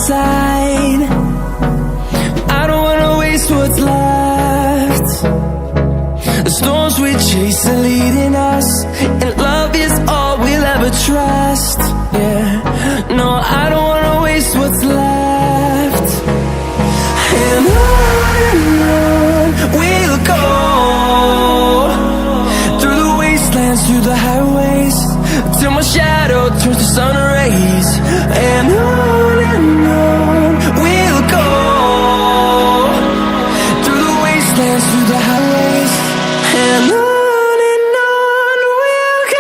side. I don't wanna waste what's left. The storms we chase are leading us, and love is all we'll ever trust. Yeah, no, I don't wanna waste what's left. And on we'll go, through the wastelands, through the highways, till my shadow turns to sun rays. And on we'll go, through the wastelands, through the highways, and on we'll go.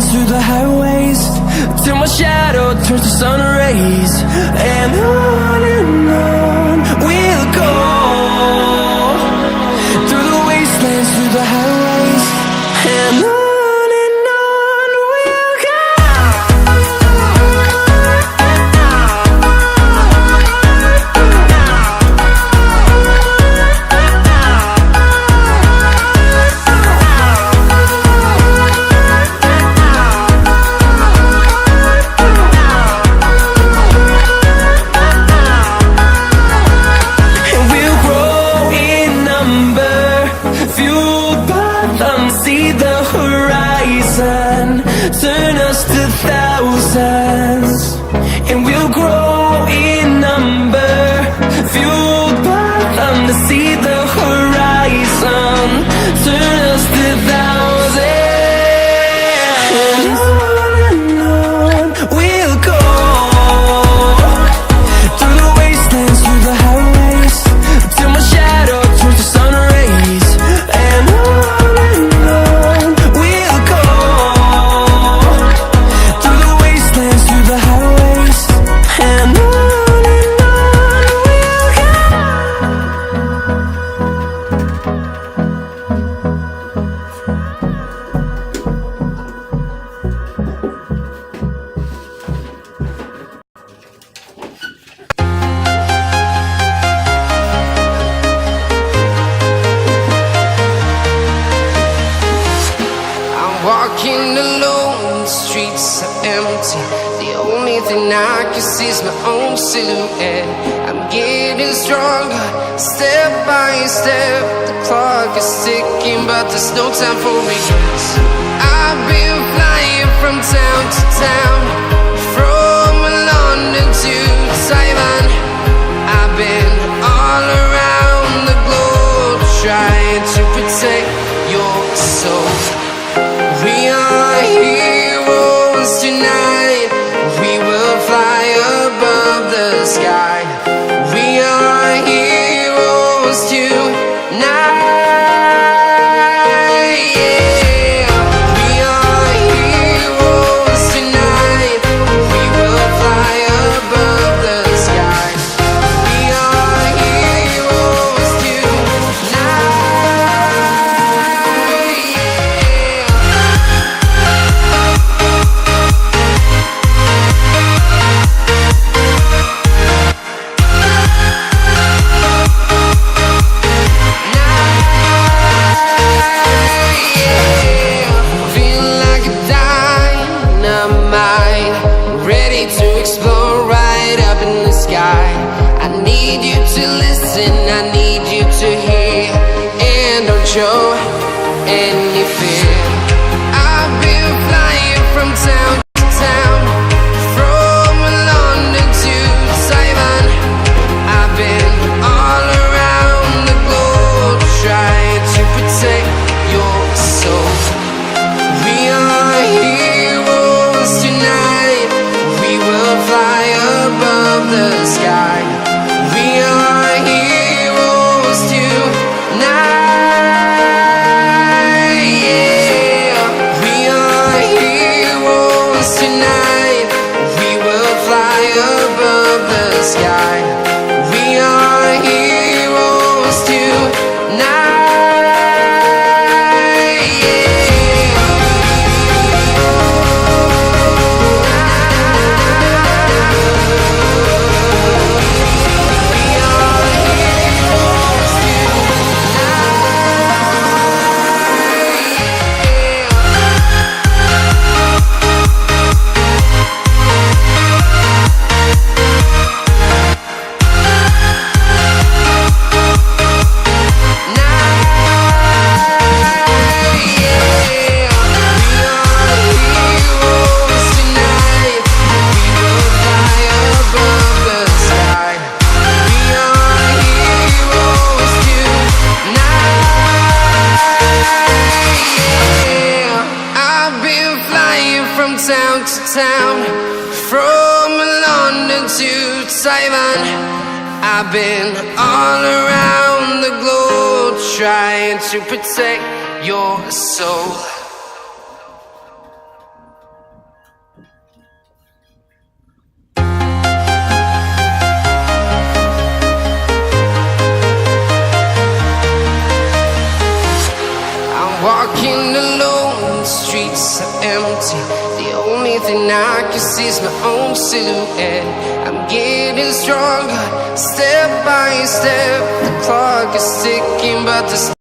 Through the highways, till my shadow turns to sun rays. And on we'll go, through the wastelands, through the highways, and on we'll go. Turn us to thousands, and we'll grow in number, fueled by them to see the horizon. Turn us to thousands, and on we'll go, through the wastelands, through the highways, till my shadow turns to sun rays. And on we'll go, through the wastelands, through the highways, and on we'll go. I'm walking alone, the streets are empty. The only thing I can see is my own silhouette. I'm getting stronger, step by step. The clock is ticking, but there's no time for me. I've been flying from town to town, from London to Taiwan. I've been all around the globe, trying to protect your soul. We are heroes tonight. We will fly above the sky. We are heroes tonight. Yeah. We are heroes tonight. We will fly above the sky. We are heroes tonight. Yeah. Night. town, from London to Taiwan. I've been all around the globe trying to protect your soul. Walking alone, the streets are empty. The only thing I can see is my own silhouette. I'm getting stronger, step by step. The clock is ticking, but the